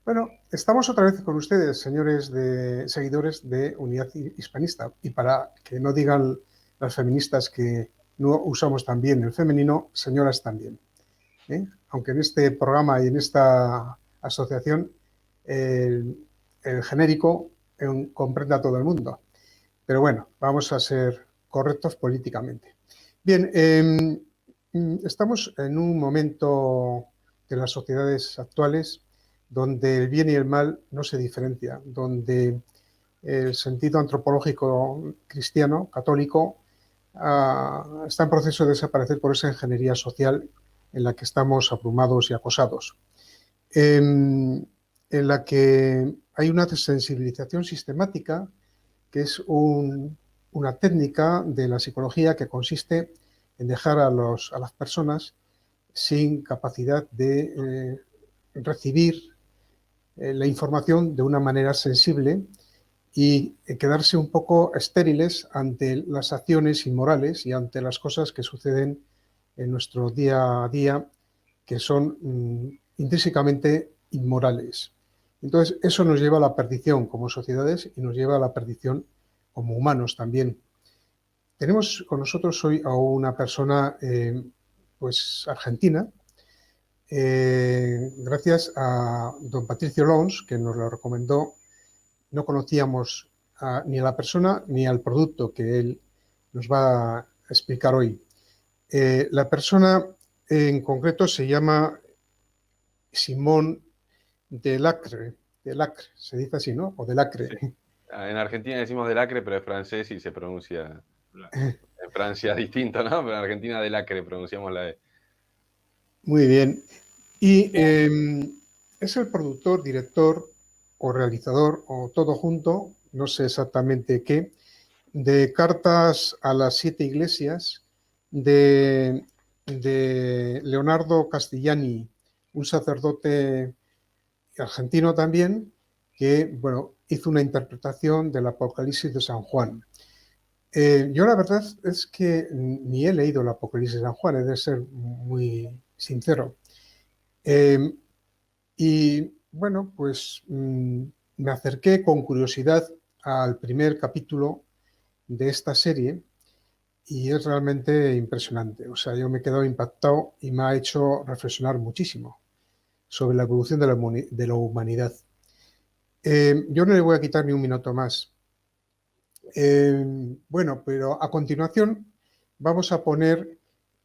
Bueno, estamos otra vez con ustedes, señores seguidores de Unidad Hispanista. Y para que no digan las feministas que no usamos también el femenino, señoras también. Aunque en este programa y en esta asociación el genérico comprende a todo el mundo. Pero bueno, vamos a ser correctos políticamente. Bien, estamos en un momento de las sociedades actuales donde el bien y el mal no se diferencian, donde el sentido antropológico cristiano, católico, está en proceso de desaparecer por esa ingeniería social en la que estamos abrumados y acosados, en la que hay una desensibilización sistemática, que es una técnica de la psicología que consiste en dejar a las personas sin capacidad de recibir la información de una manera sensible y quedarse un poco estériles ante las acciones inmorales y ante las cosas que suceden en nuestro día a día, que son intrínsecamente inmorales. Entonces, eso nos lleva a la perdición como sociedades y nos lleva a la perdición como humanos también. Tenemos con nosotros hoy a una persona pues argentina, gracias a don Patricio Lons, que nos lo recomendó. No conocíamos ni a la persona ni al producto que él nos va a explicar hoy. La persona en concreto se llama Simón Delacre, se dice así, ¿no? O Delacre. Sí. En Argentina decimos del Acre, pero es francés y se pronuncia en Francia distinto, ¿no? Pero en Argentina del Acre pronunciamos la E. Muy bien. Y es el productor, director o realizador, o todo junto, no sé exactamente qué, de Cartas a las 7 Iglesias, de Leonardo Castellani, un sacerdote argentino también, que bueno, hizo una interpretación del Apocalipsis de San Juan. Yo la verdad es que ni he leído el Apocalipsis de San Juan, he de ser muy sincero. Y bueno, pues me acerqué con curiosidad al primer capítulo de esta serie y es realmente impresionante. O sea, yo me he quedado impactado y me ha hecho reflexionar muchísimo sobre la evolución de la humanidad. Yo no le voy a quitar ni un minuto más. Bueno, pero a continuación vamos a poner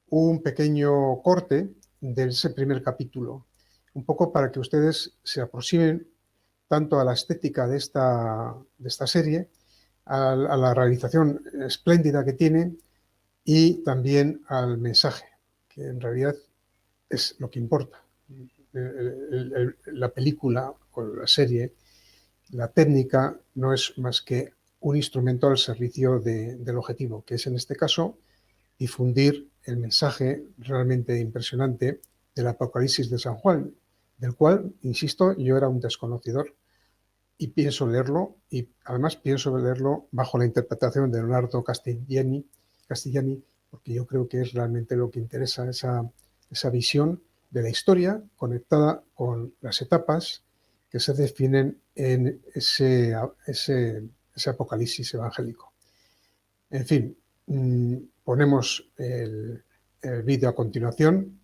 un pequeño corte de ese primer capítulo, un poco para que ustedes se aproximen tanto a la estética de esta serie, a la realización espléndida que tiene y también al mensaje, que en realidad es lo que importa. La película o la serie, la técnica no es más que un instrumento al servicio del objetivo, que es en este caso difundir el mensaje realmente impresionante del Apocalipsis de San Juan, del cual, insisto, yo era un desconocedor y pienso leerlo, y además pienso leerlo bajo la interpretación de Leonardo Castellani, porque yo creo que es realmente lo que interesa, esa visión de la historia conectada con las etapas que se definen en ese apocalipsis evangélico. En fin, ponemos el vídeo a continuación.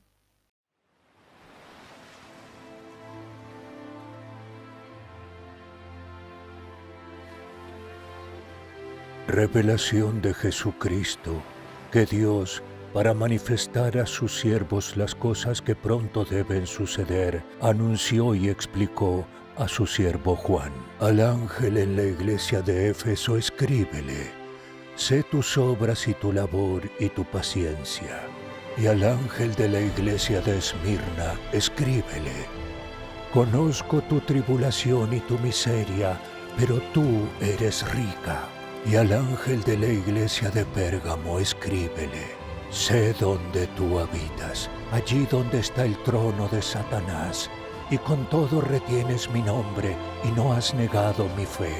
Revelación de Jesucristo, que Dios, para manifestar a sus siervos las cosas que pronto deben suceder, anunció y explicó a su siervo Juan. Al ángel en la iglesia de Éfeso escríbele: sé tus obras y tu labor y tu paciencia. Y al ángel de la iglesia de Esmirna escríbele: conozco tu tribulación y tu miseria, pero tú eres rica. Y al ángel de la iglesia de Pérgamo escríbele: sé dónde tú habitas, allí donde está el trono de Satanás, y con todo retienes mi nombre y no has negado mi fe.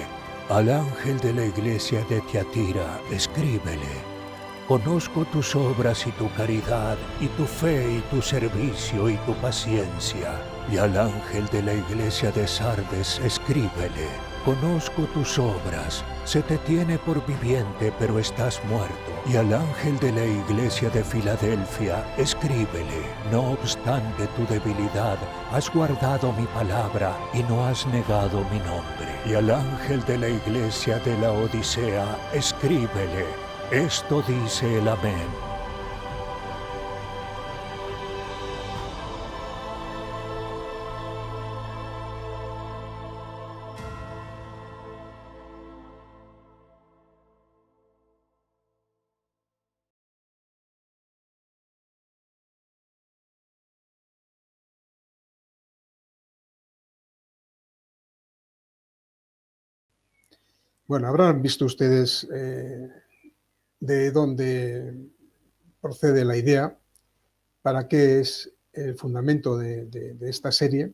Al ángel de la iglesia de Tiatira escríbele: Conozco tus obras y tu caridad, y tu fe y tu servicio y tu paciencia. Y al ángel de la iglesia de Sardes escríbele: conozco tus obras, se te tiene por viviente, pero estás muerto. Y al ángel de la iglesia de Filadelfia escríbele: no obstante tu debilidad, has guardado mi palabra y no has negado mi nombre. Y al ángel de la iglesia de la Odisea escríbele: esto dice el Amén. Bueno, habrán visto ustedes de dónde procede la idea, para qué es el fundamento de esta serie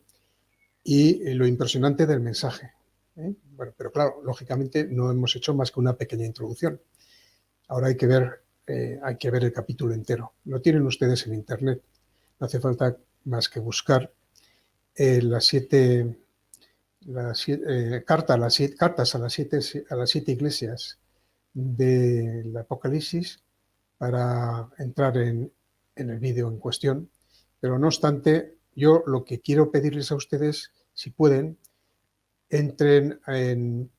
y lo impresionante del mensaje. Bueno, pero claro, lógicamente no hemos hecho más que una pequeña introducción. Ahora hay que ver el capítulo entero. Lo tienen ustedes en internet. No hace falta más que buscar cartas a las siete iglesias del Apocalipsis para entrar en el vídeo en cuestión. Pero no obstante, yo lo que quiero pedirles a ustedes, si pueden, entren en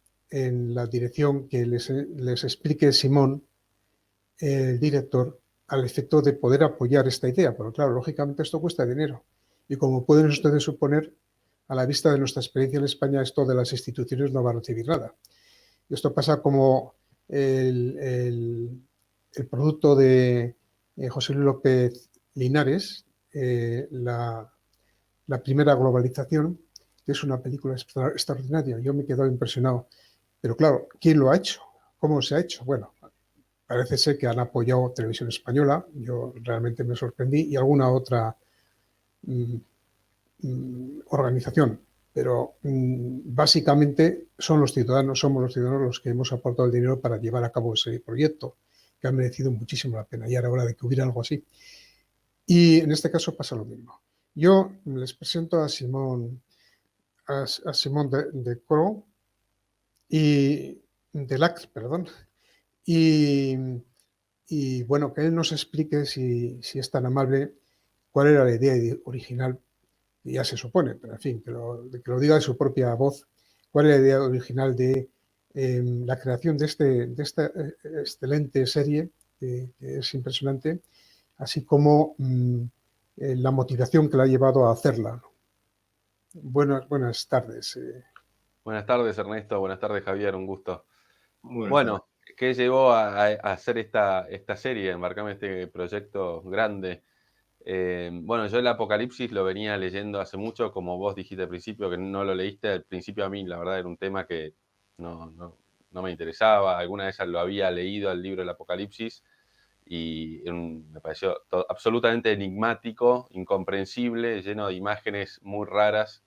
la dirección que les explique Simón, el director, al efecto de poder apoyar esta idea. Porque claro, lógicamente esto cuesta dinero. Y como pueden ustedes suponer, a la vista de nuestra experiencia en España, esto de las instituciones no va a recibir nada. Y esto pasa como el producto de José Luis López Linares, la primera globalización, que es una película extraordinaria. Yo me he quedado impresionado. Pero claro, ¿quién lo ha hecho? ¿Cómo se ha hecho? Bueno, parece ser que han apoyado Televisión Española, yo realmente me sorprendí, y alguna otra organización. Pero básicamente somos los ciudadanos los que hemos aportado el dinero para llevar a cabo ese proyecto, que ha merecido muchísimo la pena. Y era hora de que hubiera algo así. Y en este caso pasa lo mismo. Yo les presento a Simón de Croo y de Lacre, perdón. Y bueno, que él nos explique, si es tan amable, cuál era la idea original, y ya se supone, pero en fin, que lo diga de su propia voz, cuál era la idea original de la creación de esta excelente serie, que es impresionante, así como la motivación que la ha llevado a hacerla. Buenas tardes. Buenas tardes, Ernesto. Buenas tardes, Javier. Un gusto. Bueno, ¿qué llevó a hacer esta serie, a embarcarme este proyecto grande? Bueno, yo el Apocalipsis lo venía leyendo hace mucho, como vos dijiste al principio, que no lo leíste. Al principio a mí, la verdad, era un tema que no me interesaba. Alguna vez lo había leído, el libro del Apocalipsis, y me pareció absolutamente enigmático, incomprensible, lleno de imágenes muy raras.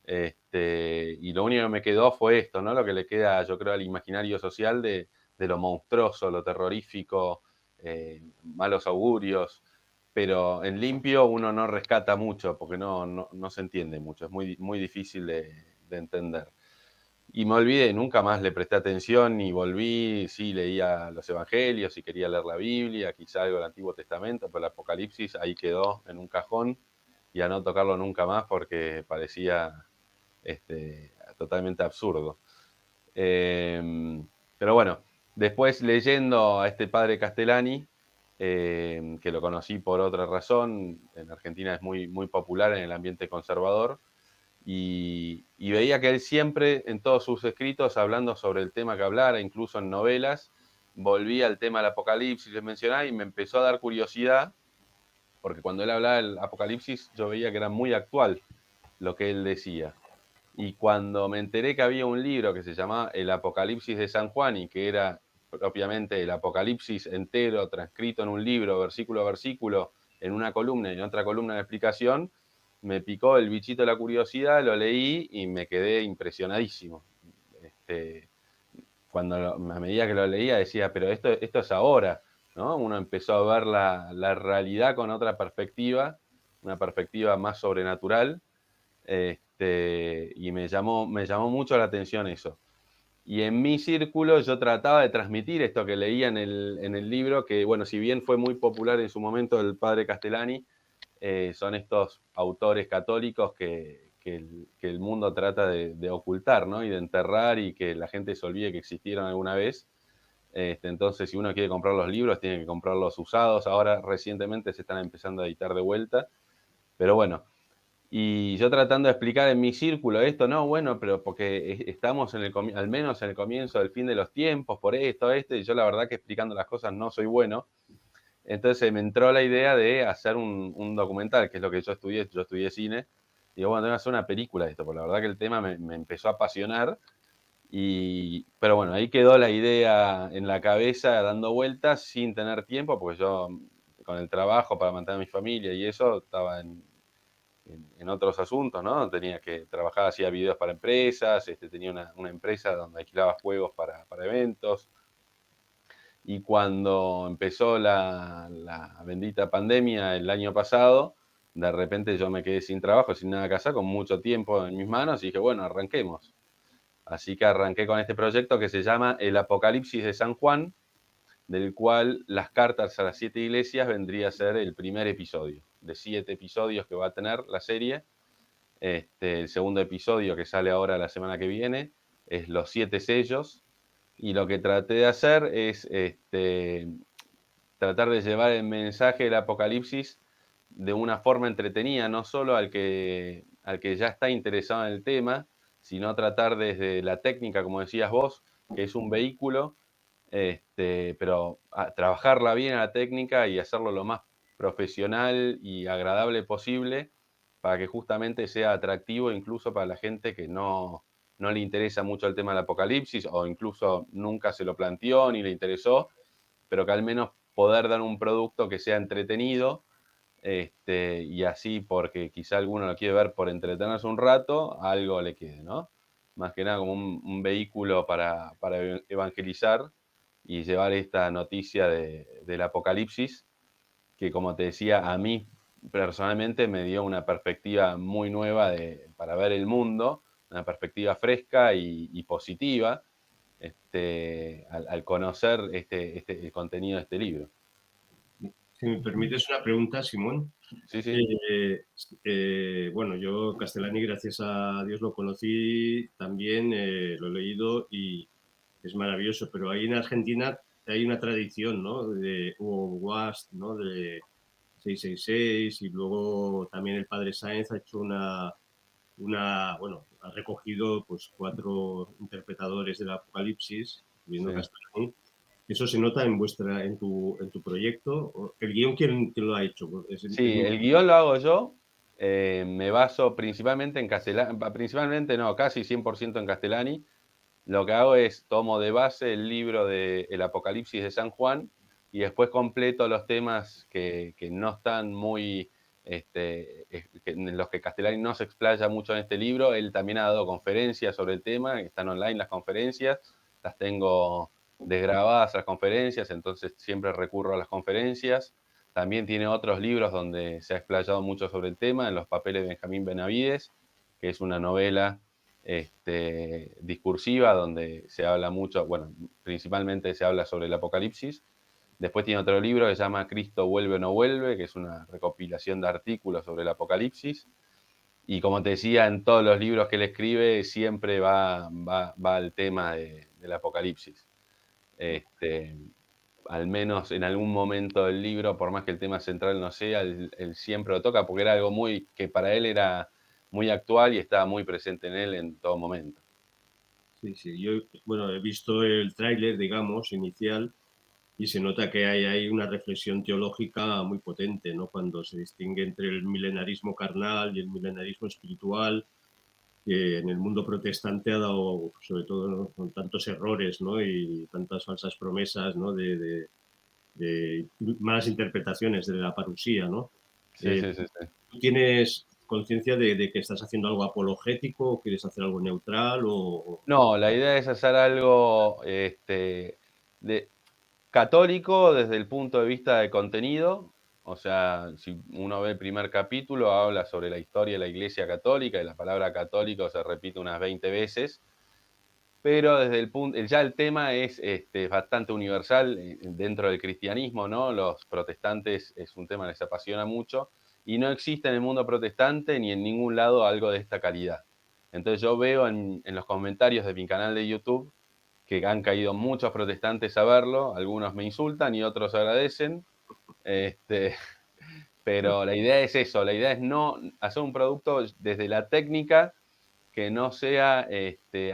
Y lo único que me quedó fue esto, ¿no? Lo que le queda, yo creo, al imaginario social de lo monstruoso, lo terrorífico, malos augurios. Pero en limpio uno no rescata mucho porque no se entiende mucho, es muy difícil de entender. Y me olvidé, nunca más le presté atención y volví, sí, leía los evangelios y quería leer la Biblia, quizá algo del Antiguo Testamento, pero el Apocalipsis ahí quedó en un cajón y a no tocarlo nunca más porque parecía totalmente absurdo. Pero bueno, después leyendo a este padre Castellani, que lo conocí por otra razón, en Argentina es muy popular en el ambiente conservador, y veía que él siempre, en todos sus escritos, hablando sobre el tema que hablara, incluso en novelas, volvía al tema del Apocalipsis, les mencionaba, y me empezó a dar curiosidad, porque cuando él hablaba del Apocalipsis, yo veía que era muy actual lo que él decía. Y cuando me enteré que había un libro que se llamaba El Apocalipsis de San Juan, y que era propiamente el Apocalipsis entero, transcrito en un libro, versículo a versículo, en una columna y en otra columna de explicación, me picó el bichito de la curiosidad, lo leí y me quedé impresionadísimo. A medida que lo leía decía, pero esto es ahora. ¿no? Uno empezó a ver la realidad con otra perspectiva, una perspectiva más sobrenatural, y me llamó mucho la atención eso. Y en mi círculo yo trataba de transmitir esto que leía en el libro, que bueno, si bien fue muy popular en su momento el padre Castellani, son estos autores católicos que el mundo trata de ocultar, ¿no? Y de enterrar y que la gente se olvide que existieron alguna vez. Entonces, si uno quiere comprar los libros, tiene que comprarlos usados. Ahora, recientemente se están empezando a editar de vuelta. Pero bueno, y yo tratando de explicar en mi círculo esto, no, bueno, pero porque estamos al menos en el comienzo del fin de los tiempos, por esto, y yo la verdad que explicando las cosas no soy bueno. Entonces me entró la idea de hacer un documental, que es lo que yo estudié cine. Digo, bueno, tengo que hacer una película de esto, porque la verdad que el tema me empezó a apasionar. Pero bueno, ahí quedó la idea en la cabeza dando vueltas sin tener tiempo, porque yo con el trabajo para mantener a mi familia y eso estaba en otros asuntos, ¿no? Tenía que trabajar, hacía videos para empresas, tenía una empresa donde alquilaba juegos para eventos. Y cuando empezó la bendita pandemia el año pasado, de repente yo me quedé sin trabajo, sin nada que hacer, con mucho tiempo en mis manos y dije, bueno, arranquemos. Así que arranqué con este proyecto que se llama El Apocalipsis de San Juan, del cual las cartas a las 7 iglesias vendría a ser el primer episodio, de 7 episodios que va a tener la serie. El segundo episodio que sale ahora la semana que viene es Los 7 sellos, y lo que traté de hacer es tratar de llevar el mensaje del Apocalipsis de una forma entretenida, no solo al que ya está interesado en el tema, sino tratar desde la técnica, como decías vos, que es un vehículo, pero trabajarla bien a la técnica y hacerlo lo más profesional y agradable posible para que justamente sea atractivo incluso para la gente que no le interesa mucho el tema del apocalipsis o incluso nunca se lo planteó ni le interesó, pero que al menos poder dar un producto que sea entretenido, y así porque quizá alguno lo quiere ver por entretenerse un rato, algo le quede, ¿no? Más que nada como un vehículo para evangelizar y llevar esta noticia del apocalipsis, que como te decía, a mí personalmente me dio una perspectiva muy nueva para ver el mundo, una perspectiva fresca y positiva, al conocer el contenido de este libro. Si me permites una pregunta, Simón. Sí, sí. Bueno, yo Castellani, gracias a Dios, lo conocí también, lo he leído y es maravilloso, pero ahí en Argentina hay una tradición, ¿no? De Hugo Guast, ¿no? De 666, y luego también el padre Sáenz ha hecho bueno, ha recogido pues 4 interpretadores del Apocalipsis, viendo Castellani. ¿Eso se nota en tu proyecto? ¿El guión quién lo ha hecho? Sí, el guión lo hago yo. Me baso principalmente en Castellani, principalmente no, casi 100% en Castellani. Lo que hago es tomo de base el libro de El Apocalipsis de San Juan y después completo los temas que no están muy, en los que Castellani no se explaya mucho en este libro. Él también ha dado conferencias sobre el tema, están online las conferencias, las tengo desgrabadas las conferencias, entonces siempre recurro a las conferencias. También tiene otros libros donde se ha explayado mucho sobre el tema, en Los papeles de Benjamín Benavides, que es una novela discursiva donde se habla mucho, bueno, principalmente se habla sobre el apocalipsis. Después tiene otro libro que se llama Cristo vuelve o no vuelve, que es una recopilación de artículos sobre el apocalipsis. Y como te decía, en todos los libros que él escribe siempre va al tema del apocalipsis. Al menos en algún momento del libro, por más que el tema central no sea, él siempre lo toca porque era algo que para él era muy actual y estaba muy presente en él en todo momento. Sí, sí. Yo, bueno, he visto el tráiler, digamos, inicial, y se nota que hay una reflexión teológica muy potente, ¿no? Cuando se distingue entre el milenarismo carnal y el milenarismo espiritual, que en el mundo protestante ha dado, sobre todo, ¿no?, con tantos errores, ¿no?, y tantas falsas promesas, ¿no?, de malas interpretaciones de la parusía, ¿no? Sí. ¿Tú tienes conciencia de que estás haciendo algo apologético o quieres hacer algo neutral? No, la idea es hacer algo católico desde el punto de vista de contenido. O sea, si uno ve el primer capítulo, habla sobre la historia de la Iglesia Católica, y la palabra católico se repite unas 20 veces, pero desde el punto, ya el tema es bastante universal dentro del cristianismo, ¿no? Los protestantes es un tema que les apasiona mucho, y no existe en el mundo protestante ni en ningún lado algo de esta calidad. Entonces yo veo en los comentarios de mi canal de YouTube que han caído muchos protestantes a verlo, algunos me insultan y otros agradecen, pero la idea es eso, la idea es no hacer un producto desde la técnica que no sea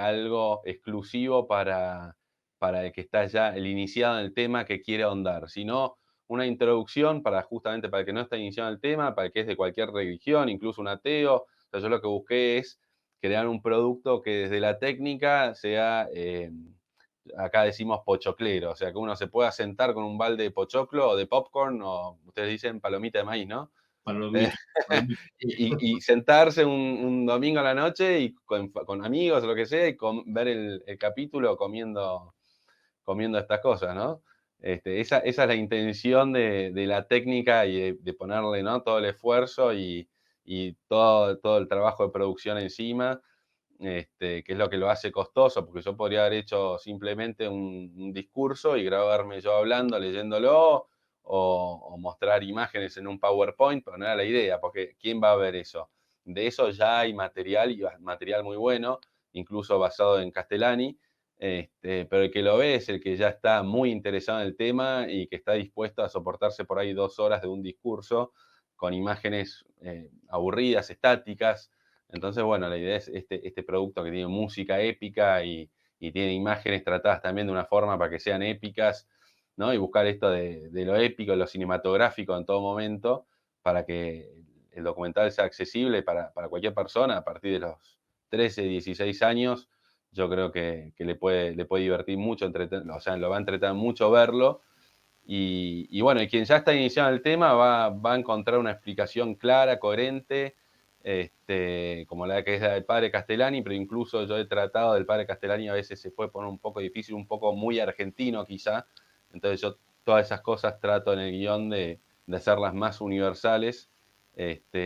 algo exclusivo para el que está ya el iniciado en el tema que quiere ahondar, sino una introducción justamente para el que no está iniciado en el tema, para el que es de cualquier religión, incluso un ateo. O sea, yo lo que busqué es crear un producto que desde la técnica sea, acá decimos pochoclero, o sea, que uno se pueda sentar con un balde de pochoclo o de popcorn, o ustedes dicen palomita de maíz, ¿no? Palomita, palomita. y sentarse un domingo a la noche y con amigos o lo que sea, y ver el capítulo comiendo estas cosas, ¿no? Esa es la intención de la técnica y de ponerle, ¿no?, todo el esfuerzo y todo el trabajo de producción encima, que es lo que lo hace costoso, porque yo podría haber hecho simplemente un discurso y grabarme yo hablando, leyéndolo, o mostrar imágenes en un PowerPoint, pero no era la idea, porque ¿quién va a ver eso? De eso ya hay material, y material muy bueno, incluso basado en Castellani, pero el que lo ve es el que ya está muy interesado en el tema y que está dispuesto a soportarse por ahí 2 horas de un discurso con imágenes aburridas, estáticas. Entonces, bueno, la idea es este producto que tiene música épica y tiene imágenes tratadas también de una forma para que sean épicas, ¿no? Y buscar esto de lo épico, lo cinematográfico en todo momento, para que el documental sea accesible para cualquier persona a partir de los 13, 16 años. Yo creo que le puede divertir mucho, o sea, lo va a entretener mucho verlo. Y bueno, y quien ya está iniciado en el tema va a encontrar una explicación clara, coherente, como la que es la del padre Castellani, pero incluso yo he tratado del padre Castellani, a veces se puede poner un poco difícil, un poco muy argentino quizá. Entonces yo todas esas cosas trato en el guión de hacerlas más universales,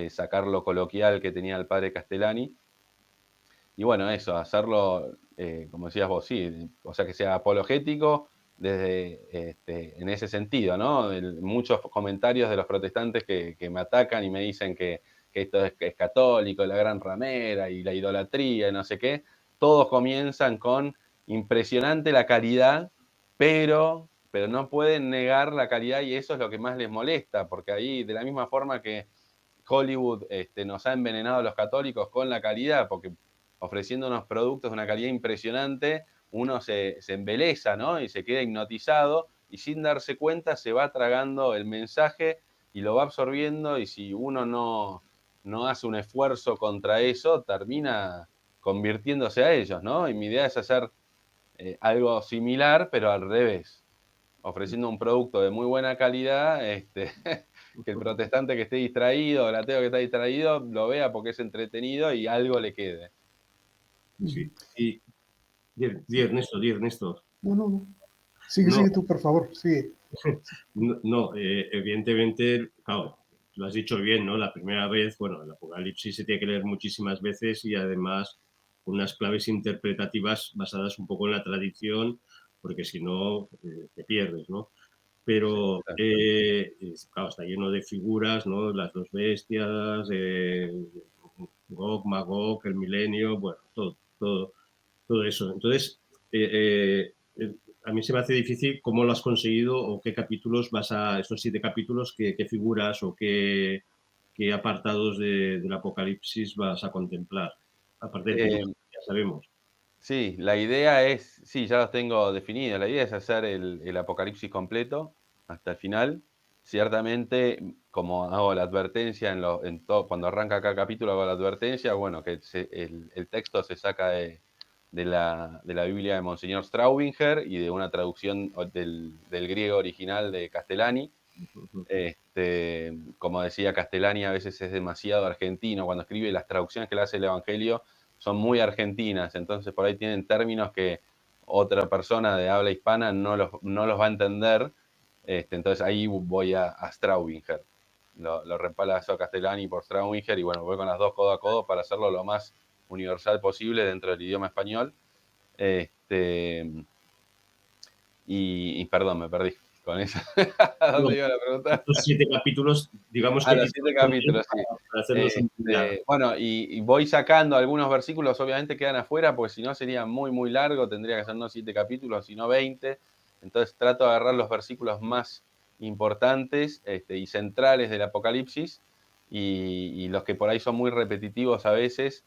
sacar lo coloquial que tenía el padre Castellani. Y bueno, eso, hacerlo, como decías vos, sí, o sea, que sea apologético desde, en ese sentido, ¿no? Muchos comentarios de los protestantes que me atacan y me dicen que esto es católico, la gran ramera y la idolatría y no sé qué, todos comienzan con impresionante la calidad, pero no pueden negar la calidad, y eso es lo que más les molesta, porque ahí, de la misma forma que Hollywood nos ha envenenado a los católicos con la calidad, porque ofreciendo unos productos de una calidad impresionante, uno se embeleza, ¿no? Y se queda hipnotizado, y sin darse cuenta se va tragando el mensaje y lo va absorbiendo, y si uno no hace un esfuerzo contra eso, termina convirtiéndose a ellos, ¿no? Y mi idea es hacer algo similar, pero al revés, ofreciendo un producto de muy buena calidad, que el protestante que esté distraído, el ateo que está distraído, lo vea porque es entretenido y algo le quede. Sí, y di Ernesto. No. Sigue tú, por favor, sigue. No, evidentemente, claro, lo has dicho bien, ¿no? La primera vez, bueno, el Apocalipsis se tiene que leer muchísimas veces, y además unas claves interpretativas basadas un poco en la tradición, porque si no, te pierdes, ¿no? Pero, claro, está lleno de figuras, ¿no? Las dos bestias, Gog, Magog, el milenio, bueno, todo eso. Entonces, a mí se me hace difícil cómo lo has conseguido, o qué capítulos esos 7 capítulos, qué figuras o qué apartados del Apocalipsis vas a contemplar, aparte de que ya sabemos. Sí, la idea es, sí, ya los tengo definidos, la idea es hacer el Apocalipsis completo hasta el final. Ciertamente, como hago la advertencia cuando arranca cada capítulo, hago la advertencia, bueno, que el texto se saca de la Biblia de Monseñor Straubinger y de una traducción del griego original de Castellani. Como decía, Castellani a veces es demasiado argentino cuando escribe, las traducciones que le hace el Evangelio son muy argentinas, entonces por ahí tienen términos que otra persona de habla hispana no los va a entender. Entonces ahí voy a Straubinger. Lo reemplazo a Castellani por Straubinger y bueno, voy con las dos codo a codo para hacerlo lo más universal posible dentro del idioma español. Y perdón, me perdí con eso. ¿A dónde iba la pregunta? Estos 7 capítulos, digamos que... A los 7 capítulos, sí. Para hacernos bueno, y voy sacando algunos versículos, obviamente quedan afuera, porque si no sería muy, muy largo, tendría que ser no 7 capítulos, sino 20. Entonces trato de agarrar los versículos más importantes y centrales del Apocalipsis, y los que por ahí son muy repetitivos a veces,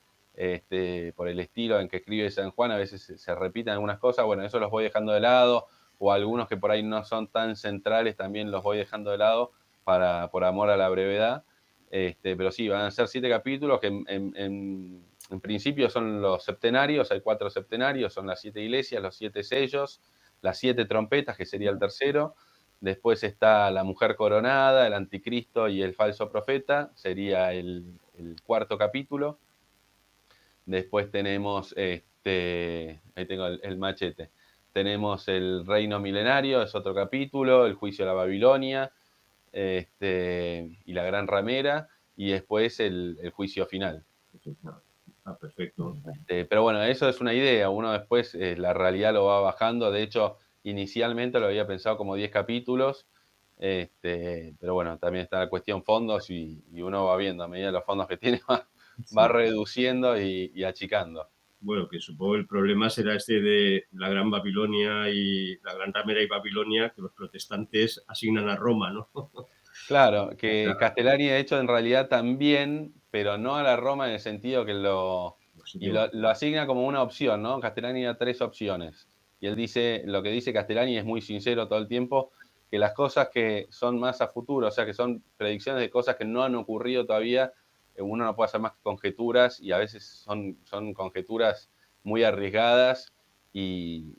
por el estilo en que escribe San Juan, a veces se repiten algunas cosas, bueno, eso los voy dejando de lado, o algunos que por ahí no son tan centrales también los voy dejando de lado por amor a la brevedad. Pero sí, van a ser 7 capítulos que en principio son los septenarios, hay 4 septenarios, son las 7 iglesias, los 7 sellos, las 7 trompetas, que sería el tercero. Después está la mujer coronada, el anticristo y el falso profeta, sería el 4.º capítulo. Después tenemos, ahí tengo el machete, tenemos el reino milenario, es otro capítulo, el juicio de la Babilonia, y la gran ramera, y después el juicio final. Perfecto. Pero bueno, eso es una idea, uno después la realidad lo va bajando, de hecho inicialmente lo había pensado como 10 capítulos, pero bueno, también está la cuestión fondos y uno va viendo, a medida de los fondos que tiene va reduciendo y achicando. Bueno, que supongo el problema será de la Gran Babilonia y la Gran Ramera y Babilonia, que los protestantes asignan a Roma, ¿no? Claro, que Castellani de hecho en realidad también, pero no a la Roma en el sentido que lo asigna como una opción, ¿no? Castellani da 3 opciones. Y él dice, lo que dice Castellani es muy sincero todo el tiempo, que las cosas que son más a futuro, o sea, que son predicciones de cosas que no han ocurrido todavía, uno no puede hacer más que conjeturas, y a veces son conjeturas muy arriesgadas, y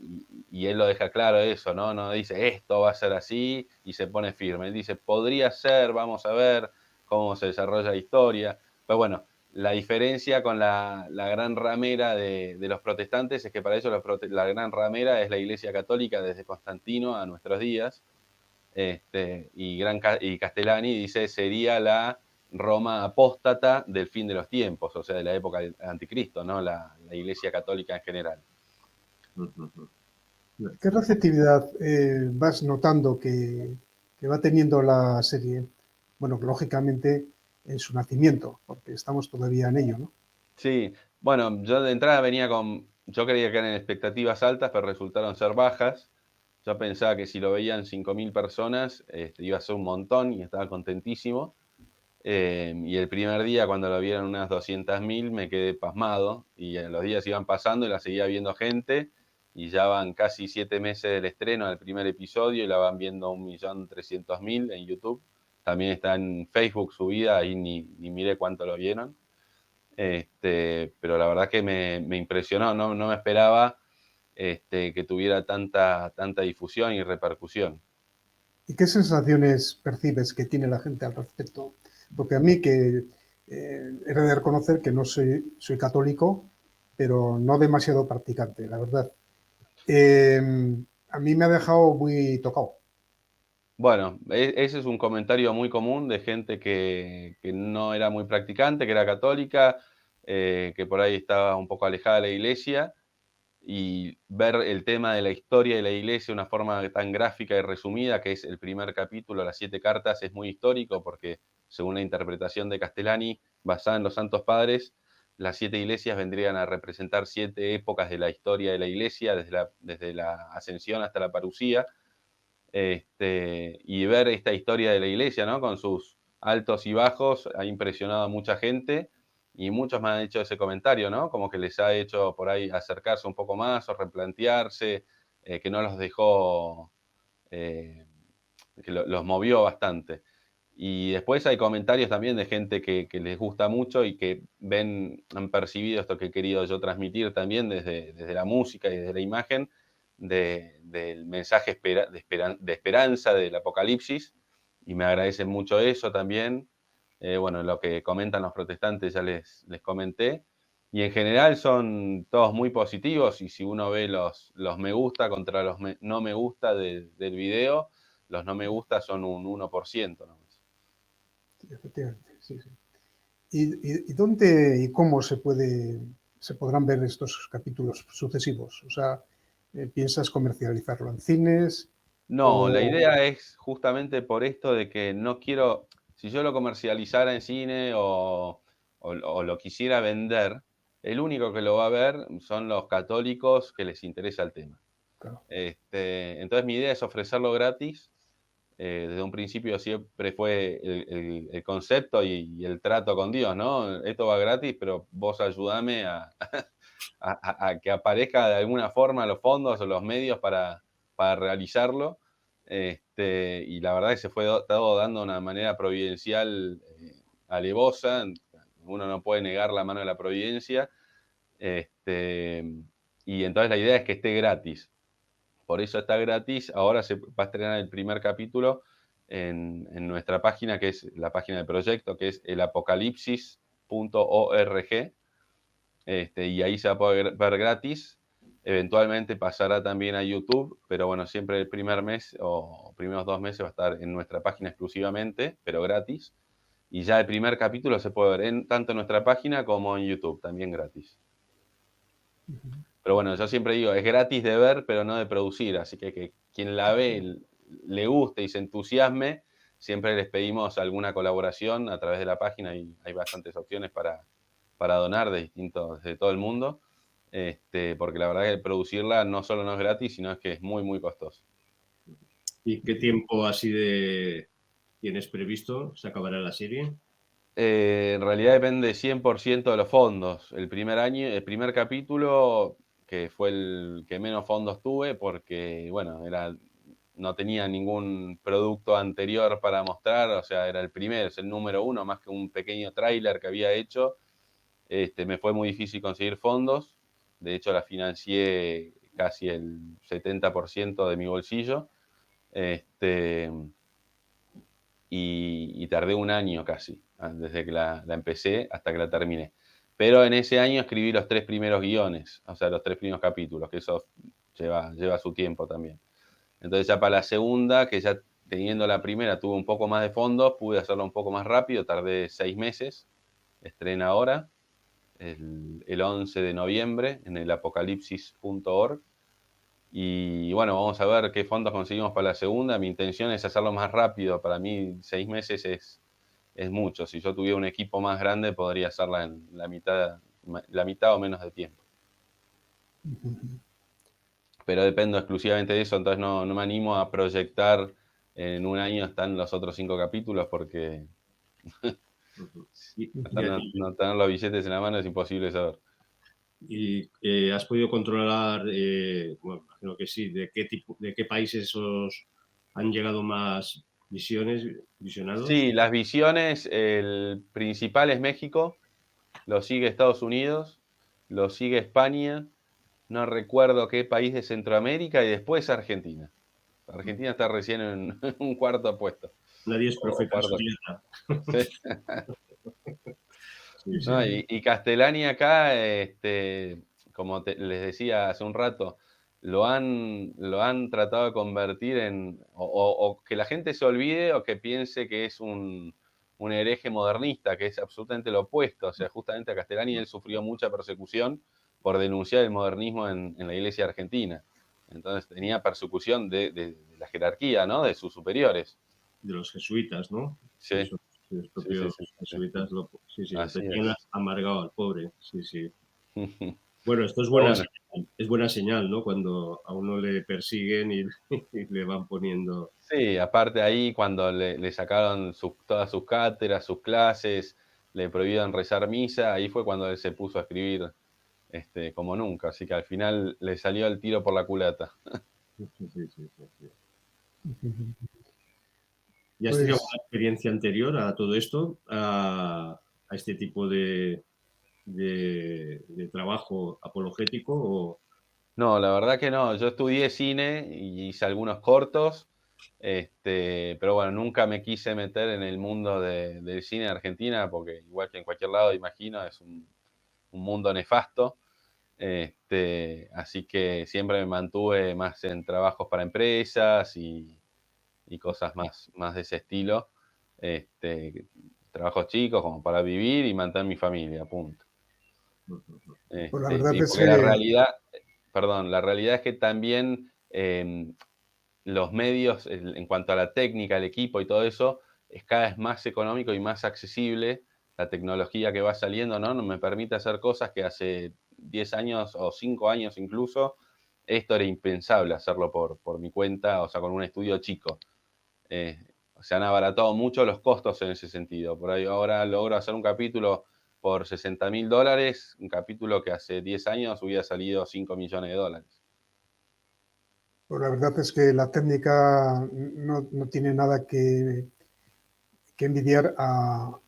él lo deja claro eso, ¿no? No dice esto va a ser así y se pone firme. Él dice podría ser, vamos a ver cómo se desarrolla la historia. Pero bueno, la diferencia con la gran ramera de los protestantes es que para ellos la gran ramera es la Iglesia Católica desde Constantino a nuestros días. Y Castellani dice sería la Roma apóstata del fin de los tiempos, o sea, de la época del anticristo, ¿no? La Iglesia Católica en general. ¿Qué receptividad vas notando que va teniendo la serie? Bueno, lógicamente en su nacimiento, porque estamos todavía en ello, ¿no? Sí, bueno, yo de entrada yo creía que eran expectativas altas, pero resultaron ser bajas. Yo pensaba que si lo veían 5.000 personas, iba a ser un montón y estaba contentísimo. Y el primer día, cuando lo vieron unas 200.000, me quedé pasmado. Y los días iban pasando y la seguía viendo gente. Y ya van casi 7 meses del estreno del primer episodio y la van viendo 1.300.000 en YouTube. También está en Facebook subida, ahí ni miré cuánto lo vieron. Pero la verdad que me impresionó, no me esperaba que tuviera tanta difusión y repercusión. ¿Y qué sensaciones percibes que tiene la gente al respecto? Porque a mí, que he de reconocer que no soy católico, pero no demasiado practicante, la verdad. A mí me ha dejado muy tocado. Bueno, ese es un comentario muy común de gente que no era muy practicante, que era católica, que por ahí estaba un poco alejada de la iglesia, y ver el tema de la historia de la iglesia de una forma tan gráfica y resumida, que es el primer capítulo, las 7 cartas, es muy histórico porque según la interpretación de Castellani, basada en los Santos Padres, las 7 iglesias vendrían a representar 7 épocas de la historia de la iglesia, desde la ascensión hasta la parucía. Y ver esta historia de la iglesia, ¿no? Con sus altos y bajos, ha impresionado a mucha gente, y muchos me han hecho ese comentario, ¿no? Como que les ha hecho por ahí acercarse un poco más o replantearse, que no los dejó, que los movió bastante. Y después hay comentarios también de gente que les gusta mucho y que han percibido esto que he querido yo transmitir también desde la música y desde la imagen, del mensaje de esperanza del Apocalipsis, y me agradecen mucho eso también. Bueno, lo que comentan los protestantes ya les comenté, Y en general son todos muy positivos, y si uno ve los me gusta contra los no me gusta del video, los no me gusta son un 1% nomás. Sí, efectivamente, sí, sí. ¿Y dónde y cómo se podrán ver estos capítulos sucesivos? O sea, ¿piensas comercializarlo en cines? No, la O, idea es justamente por esto de que no quiero, si yo lo comercializara en cine o lo quisiera vender, el único que lo va a ver son los católicos que les interesa el tema. claro, Entonces mi idea es ofrecerlo gratis. Desde un principio siempre fue el concepto y el trato con Dios, ¿no? Esto va gratis, pero vos ayudame a que aparezca de alguna forma los fondos o los medios para realizarlo. Y la verdad que se fue todo dando de una manera providencial, alevosa. Uno no puede negar la mano de la providencia. Y entonces la idea es que esté gratis. Por eso está gratis. Ahora se va a estrenar el primer capítulo en nuestra página, que es la página del proyecto, que es elapocalipsis.org. Y ahí se va a poder ver gratis. Eventualmente pasará también a YouTube, pero bueno, siempre el primer mes o primeros 2 meses va a estar en nuestra página exclusivamente, pero gratis. Y ya el primer capítulo se puede ver tanto en nuestra página como en YouTube, también gratis. Pero bueno, yo siempre digo, es gratis de ver, pero no de producir. Así que quien la ve, le guste y se entusiasme, siempre les pedimos alguna colaboración a través de la página, y hay bastantes opciones para donar de todo el mundo. Porque la verdad que producirla no solo no es gratis, sino es que es muy, muy costoso. ¿Y qué tiempo así tienes previsto? ¿Se acabará la serie? En realidad depende 100% de los fondos. El primer capítulo, que fue el que menos fondos tuve, porque, bueno, no tenía ningún producto anterior para mostrar, o sea, era el primero, es el número 1, más que un pequeño tráiler que había hecho. Me fue muy difícil conseguir fondos. De hecho, la financié casi el 70% de mi bolsillo. Y tardé un año casi, desde que la empecé hasta que la terminé. Pero en ese año escribí los 3 primeros guiones, o sea, los 3 primeros capítulos, que eso lleva su tiempo también. Entonces ya para la segunda, que ya teniendo la primera tuve un poco más de fondos, pude hacerlo un poco más rápido, tardé 6 meses, estrena ahora, el 11 de noviembre en el apocalipsis.org. Y bueno, vamos a ver qué fondos conseguimos para la segunda. Mi intención es hacerlo más rápido. Para mí 6 meses es mucho. Si yo tuviera un equipo más grande, podría hacerla en la mitad o menos de tiempo. Pero dependo exclusivamente de eso, entonces no me animo a proyectar en un año están los otros 5 capítulos, porque no tener los billetes en la mano es imposible saber. ¿Y has podido controlar, bueno, imagino que sí, de qué países han llegado más visionados? Sí, las visiones, el principal es México, lo sigue Estados Unidos, lo sigue España, no recuerdo qué país de Centroamérica, y después Argentina. Argentina está recién en un cuarto puesto. Nadie es profeta en su Cuarto. tierra. Sí. Sí, sí. No, y Castellani acá, como les decía hace un rato, lo han tratado de convertir en, o que la gente se olvide, o que piense que es un hereje modernista, que es absolutamente lo opuesto. O sea, justamente a Castellani él sufrió mucha persecución por denunciar el modernismo en la iglesia argentina. Entonces tenía persecución de la jerarquía, ¿no? De sus superiores. De los jesuitas, ¿no? Sí, Los sí, propios sí. jesuitas lo Así tenían es. amargado al pobre. Sí, sí. Bueno, esto es Pero buena bueno, señal, es buena señal, ¿no? Cuando a uno le persiguen y le van poniendo... sí, aparte ahí cuando le sacaron todas sus cátedras, sus clases, le prohibieron rezar misa, ahí fue cuando él se puso a escribir como nunca. Así que al final le salió el tiro por la culata. Sí, sí, sí, sí. ¿Y has tenido pues alguna experiencia anterior a todo esto, a este tipo de trabajo apologético? No, la verdad que no. Yo estudié cine y hice algunos cortos, pero bueno, nunca me quise meter en el mundo del cine en Argentina, porque igual que en cualquier lado, imagino, es un un mundo nefasto. Así que siempre me mantuve más en trabajos para empresas y cosas más de ese estilo. Trabajos chicos como para vivir y mantener mi familia, punto. Pues la verdad es Porque la realidad es que también los medios, en cuanto a la técnica, el equipo y todo eso, es cada vez más económico y más accesible. La tecnología que va saliendo, ¿no? Me permite hacer cosas que hace 10 años o 5 años incluso, esto era impensable hacerlo por mi cuenta, o sea, con un estudio chico. Se han abaratado mucho los costos en ese sentido. Por ahí ahora logro hacer un capítulo por $60.000, un capítulo que hace 10 años hubiera salido $5 millones. Pues la verdad es que la técnica no tiene nada que envidiar a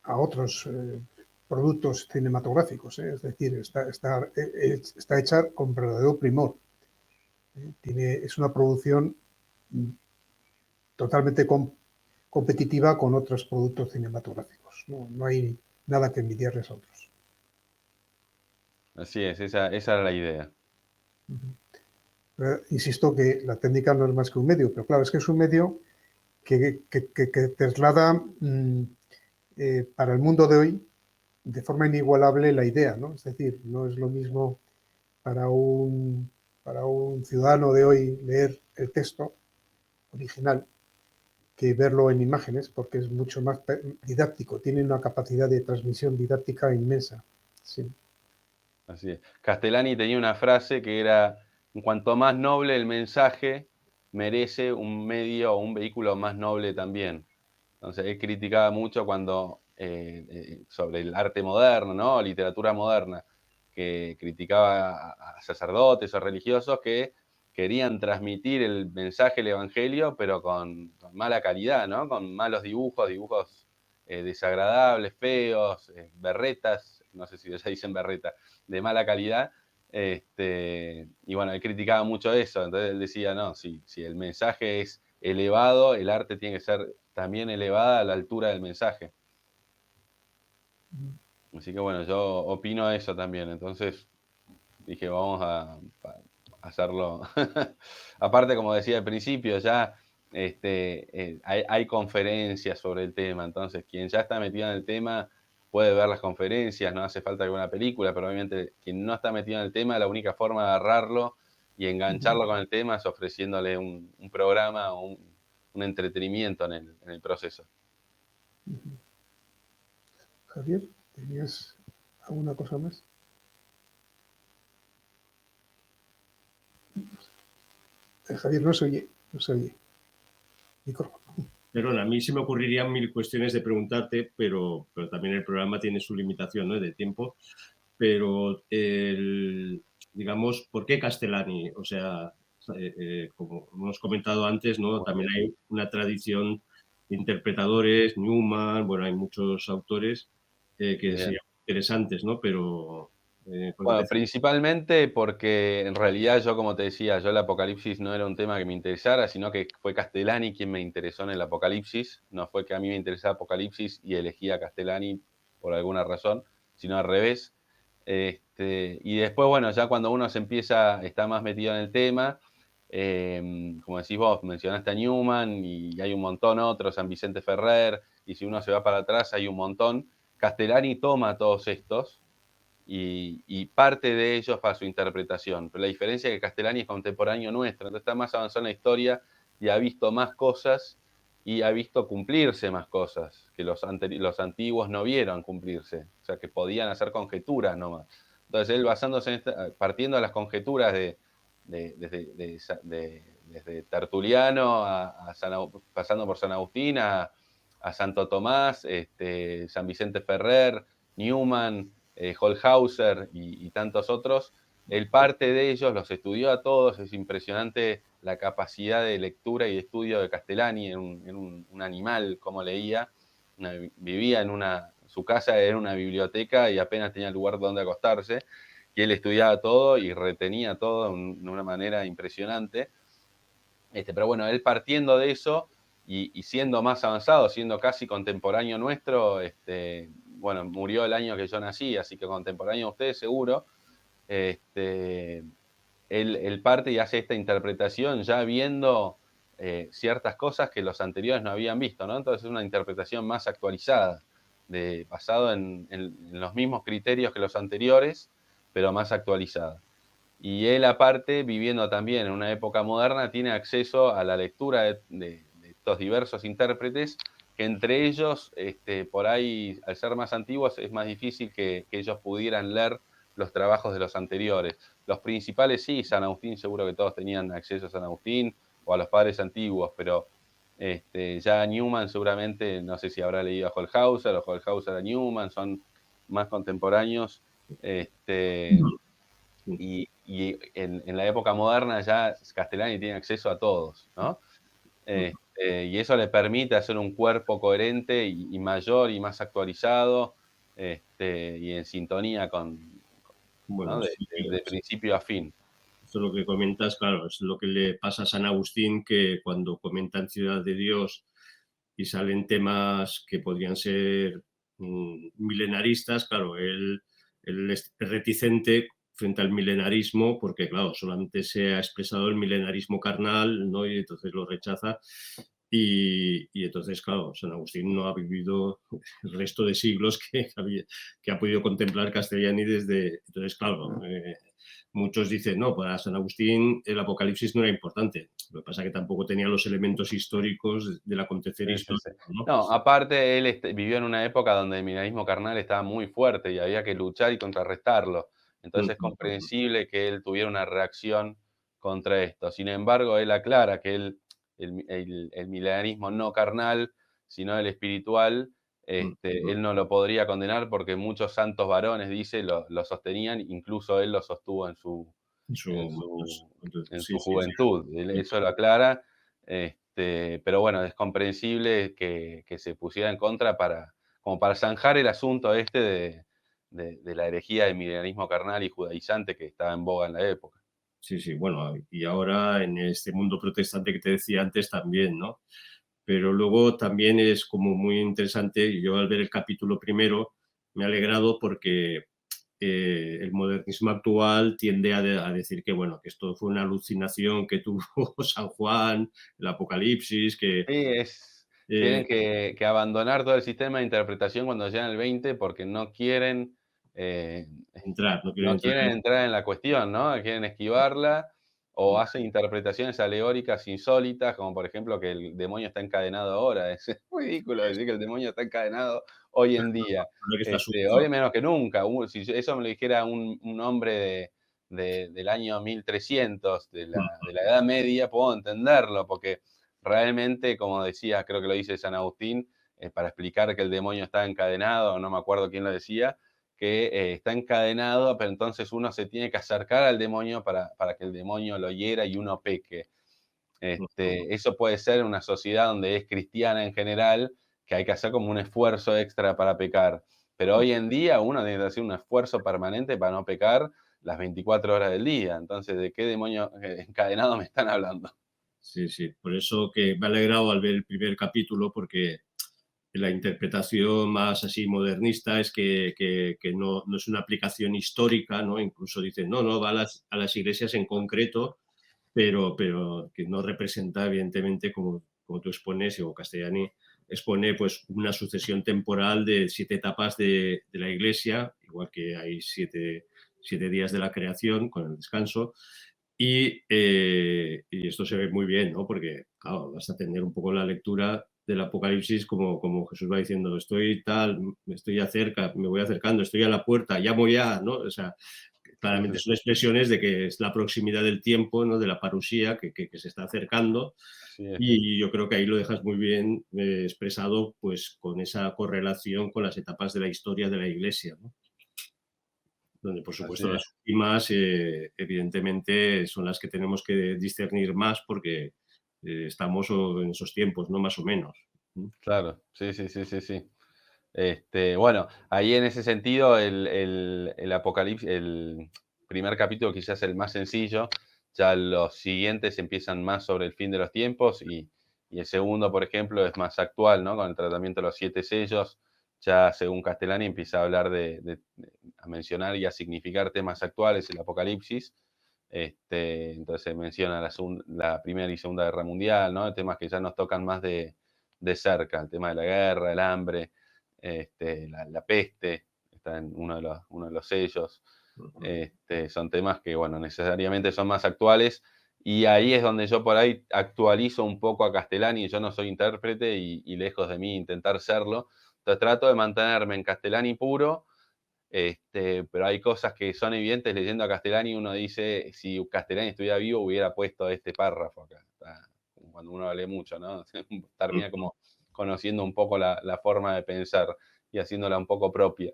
otros productos cinematográficos. Es decir, está hecha con verdadero primor. Es una producción totalmente competitiva con otros productos cinematográficos. No hay nada que envidiarles a otros. Así es, esa era la idea. Insisto que la técnica no es más que un medio, pero claro, es que es un medio que traslada para el mundo de hoy de forma inigualable la idea, ¿no? Es decir, no es lo mismo para un ciudadano de hoy leer el texto original que verlo en imágenes, porque es mucho más didáctico, tiene una capacidad de transmisión didáctica inmensa. Sí. Así es. Castellani tenía una frase que era: en cuanto más noble el mensaje, merece un medio o un vehículo más noble también. Entonces él criticaba mucho cuando sobre el arte moderno, ¿no? Literatura moderna, que criticaba a sacerdotes o religiosos que querían transmitir el mensaje del evangelio, pero con mala calidad, ¿no? Con malos dibujos desagradables, feos, berretas, no sé si se dicen berreta, de mala calidad. Y bueno, él criticaba mucho eso. Entonces él decía, no, si el mensaje es elevado, el arte tiene que ser también elevada a la altura del mensaje. Así que bueno, yo opino eso también. Entonces dije, vamos a hacerlo. Aparte, como decía al principio, ya hay conferencias sobre el tema. Entonces, quien ya está metido en el tema puede ver las conferencias, no hace falta que una película, pero obviamente quien no está metido en el tema, la única forma de agarrarlo y engancharlo con el tema es ofreciéndole un programa o un entretenimiento en el proceso. Javier, ¿tenías alguna cosa más? Javier, no se oye. Micrófono. Perdón, a mí se me ocurrirían mil cuestiones de preguntarte, pero también el programa tiene su limitación, ¿no?, de tiempo. Pero, digamos, ¿por qué Castellani? O sea, como hemos comentado antes, ¿no?, también hay una tradición de interpretadores, Newman, bueno, hay muchos autores que serían interesantes, ¿no? Pero... Bueno, principalmente porque en realidad yo, como te decía, yo el apocalipsis no era un tema que me interesara, sino que fue Castellani quien me interesó en el apocalipsis. No fue que a mí me interesaba apocalipsis y elegí a Castellani por alguna razón, sino al revés. Y después, bueno, ya cuando uno está más metido en el tema, como decís vos, mencionaste a Newman y hay un montón otros, San Vicente Ferrer, y si uno se va para atrás hay un montón. Castellani toma todos estos y parte de ellos para su interpretación. Pero la diferencia es que Castellani es contemporáneo nuestro, entonces está más avanzado en la historia y ha visto más cosas y ha visto cumplirse más cosas que los antiguos no vieron cumplirse, o sea, que podían hacer conjeturas nomás. Entonces él, basándose partiendo de las conjeturas desde Tertuliano pasando por San Agustín a Santo Tomás, San Vicente Ferrer, Newman, Holzhauser y tantos otros, él parte de ellos, los estudió a todos. Es impresionante la capacidad de lectura y de estudio de Castellani, en un animal, como leía. Vivía su casa era una biblioteca y apenas tenía lugar donde acostarse, y él estudiaba todo y retenía todo de una manera impresionante. Pero bueno, él partiendo de eso y siendo más avanzado, siendo casi contemporáneo nuestro, bueno, murió el año que yo nací, así que contemporáneo a ustedes seguro, él parte y hace esta interpretación ya viendo ciertas cosas que los anteriores no habían visto, ¿no? Entonces es una interpretación más actualizada, basado en los mismos criterios que los anteriores, pero más actualizada. Y él, aparte, viviendo también en una época moderna, tiene acceso a la lectura de estos diversos intérpretes, que entre ellos, por ahí, al ser más antiguos, es más difícil que ellos pudieran leer los trabajos de los anteriores. Los principales sí, San Agustín, seguro que todos tenían acceso a San Agustín o a los padres antiguos, pero ya Newman seguramente, no sé si habrá leído a Holzhauser o Holzhauser a Newman, son más contemporáneos. Y en la época moderna ya Castellani tiene acceso a todos, ¿no? Y eso le permite hacer un cuerpo coherente y mayor y más actualizado, y en sintonía con, Bueno, ¿no? de principio a fin. Esto es lo que comentas, claro, es lo que le pasa a San Agustín, que cuando comentan Ciudad de Dios y salen temas que podrían ser milenaristas, claro, él es reticente frente al milenarismo porque, claro, solamente se ha expresado el milenarismo carnal, ¿no? Y entonces lo rechaza. Y entonces, claro, San Agustín no ha vivido el resto de siglos que ha podido contemplar Castellani desde... Entonces, claro, muchos dicen, no, para San Agustín el Apocalipsis no era importante. Lo que pasa es que tampoco tenía los elementos históricos del acontecer histórico, ¿no? No, aparte él vivió en una época donde el milenarismo carnal estaba muy fuerte y había que luchar y contrarrestarlo. Entonces es comprensible que él tuviera una reacción contra esto. Sin embargo, él aclara que el milenarismo no carnal, sino el espiritual, él no lo podría condenar porque muchos santos varones, dice, lo sostenían, incluso él lo sostuvo en su juventud. Eso lo aclara. Pero bueno, es comprensible que se pusiera en contra como para zanjar el asunto de la herejía del milenarismo carnal y judaizante que estaba en boga en la época. Sí, bueno, y ahora en este mundo protestante que te decía antes también, ¿no? Pero luego también es como muy interesante, yo al ver el capítulo primero me he alegrado porque el modernismo actual tiende a decir que, bueno, que esto fue una alucinación que tuvo San Juan, el Apocalipsis, que... Sí, tienen que abandonar todo el sistema de interpretación cuando llegan al 20 porque no quieren no quieren entrar en la cuestión, ¿no? Quieren esquivarla o hacen interpretaciones alegóricas insólitas, como por ejemplo que el demonio está encadenado ahora. Es ridículo decir que el demonio está encadenado hoy en día. Hoy menos que nunca. Si eso me lo dijera un hombre del año 1300, de la Edad Media, puedo entenderlo, porque realmente, como decía, creo que lo dice San Agustín, para explicar que el demonio está encadenado, no me acuerdo quién lo decía, que está encadenado, pero entonces uno se tiene que acercar al demonio para que el demonio lo hiera y uno peque. Eso puede ser en una sociedad donde es cristiana en general, que hay que hacer como un esfuerzo extra para pecar. Pero hoy en día uno tiene que hacer un esfuerzo permanente para no pecar las 24 horas del día. Entonces, ¿de qué demonio encadenado me están hablando? Sí, por eso que me ha alegrado al ver el primer capítulo, porque la interpretación más así modernista es que no es una aplicación histórica, ¿no? Incluso dicen, no, va a las iglesias en concreto, pero que no representa, evidentemente, como tú expones, o Castellani expone, pues una sucesión temporal de 7 etapas de la iglesia, igual que hay 7 días de la creación con el descanso. Y esto se ve muy bien, ¿no? Porque, claro, vas a tener un poco la lectura del Apocalipsis como Jesús va diciendo, estoy tal, me estoy acerca, me voy acercando, estoy a la puerta, llamo ya, ¿no? O sea, claramente son expresiones de que es la proximidad del tiempo, ¿no? De la parusía que se está acercando. Y yo creo que ahí lo dejas muy bien expresado, pues con esa correlación con las etapas de la historia de la Iglesia, ¿no? Donde, por supuesto, las últimas, evidentemente, son las que tenemos que discernir más porque estamos en esos tiempos, ¿no? Más o menos. Claro, sí. Bueno, ahí en ese sentido, el Apocalipsis, el primer capítulo quizás es el más sencillo, ya los siguientes empiezan más sobre el fin de los tiempos y el segundo, por ejemplo, es más actual, ¿no? Con el tratamiento de los 7 sellos, ya según Castellani empieza a hablar a mencionar y a significar temas actuales, el Apocalipsis. Entonces menciona la Primera y Segunda Guerra Mundial, ¿no? Temas que ya nos tocan más de cerca, el tema de la guerra, el hambre, la peste, está en uno de los sellos. Son temas que, bueno, necesariamente son más actuales, y ahí es donde yo por ahí actualizo un poco a Castellani. Yo no soy intérprete y lejos de mí intentar serlo, entonces trato de mantenerme en Castellani puro. Pero hay cosas que son evidentes leyendo a Castellani. Uno dice, si Castellani estuviera vivo hubiera puesto este párrafo acá. Cuando uno lee mucho, ¿no? Termina como conociendo un poco la forma de pensar y haciéndola un poco propia.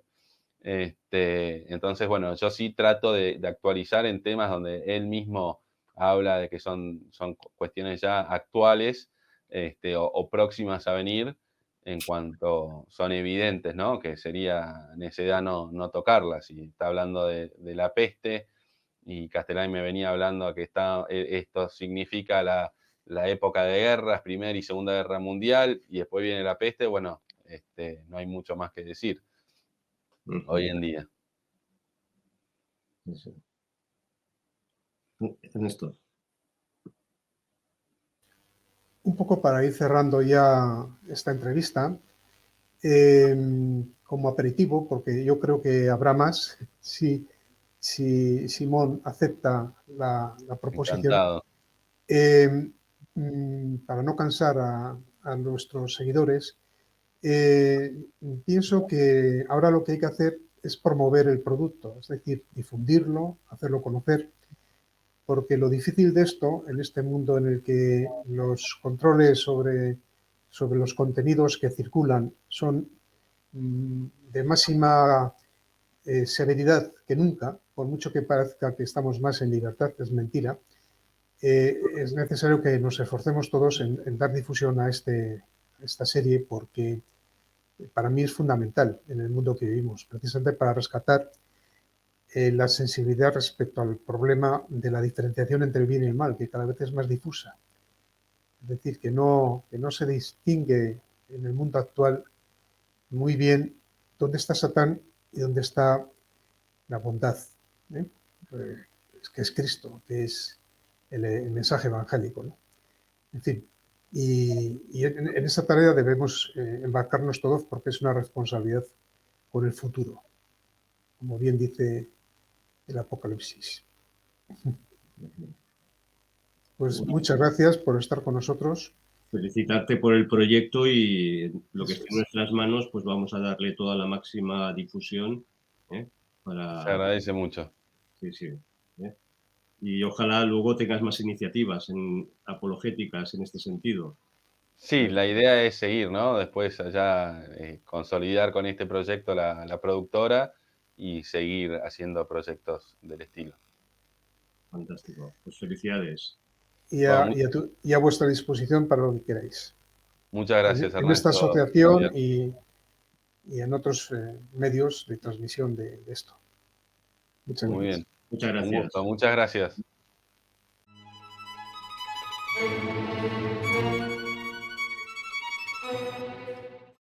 Entonces, bueno, yo sí trato de actualizar en temas donde él mismo habla de que son cuestiones ya actuales, o próximas a venir, en cuanto son evidentes, ¿no? Que sería necedad no tocarlas. Si está hablando de la peste y Castellani me venía hablando que esto significa la época de guerras, Primera y Segunda Guerra Mundial, y después viene la peste, bueno, no hay mucho más que decir hoy en día. Sí. Ernesto. Un poco para ir cerrando ya esta entrevista, como aperitivo, porque yo creo que habrá más si Simón acepta la proposición. Encantado. Para no cansar a nuestros seguidores, pienso que ahora lo que hay que hacer es promover el producto, es decir, difundirlo, hacerlo conocer, porque lo difícil de esto, en este mundo en el que los controles sobre los contenidos que circulan son de máxima severidad que nunca, por mucho que parezca que estamos más en libertad, es mentira. Es necesario que nos esforcemos todos en dar difusión a esta serie, porque para mí es fundamental en el mundo que vivimos, precisamente para rescatar la sensibilidad respecto al problema de la diferenciación entre el bien y el mal, que cada vez es más difusa. Es decir, que no se distingue en el mundo actual muy bien dónde está Satán y dónde está la bondad, que es Cristo, que es el mensaje evangélico, ¿no? En fin, y en esa tarea debemos embarcarnos todos, porque es una responsabilidad por el futuro, como bien dice el Apocalipsis. Pues muchas gracias por estar con nosotros. Felicitarte por el proyecto, y lo que esté en nuestras manos, pues vamos a darle toda la máxima difusión. Se agradece mucho. Sí. Y ojalá luego tengas más iniciativas apologéticas en este sentido. Sí, la idea es seguir, ¿no? Después allá consolidar con este proyecto la productora y seguir haciendo proyectos del estilo. Fantástico. Pues felicidades. Y a vuestra disposición para lo que queráis. Muchas gracias, Ernesto. En esta asociación y en otros medios de transmisión de esto. Muchas gracias. Muy bien. Muchas gracias. Un gusto, muchas gracias.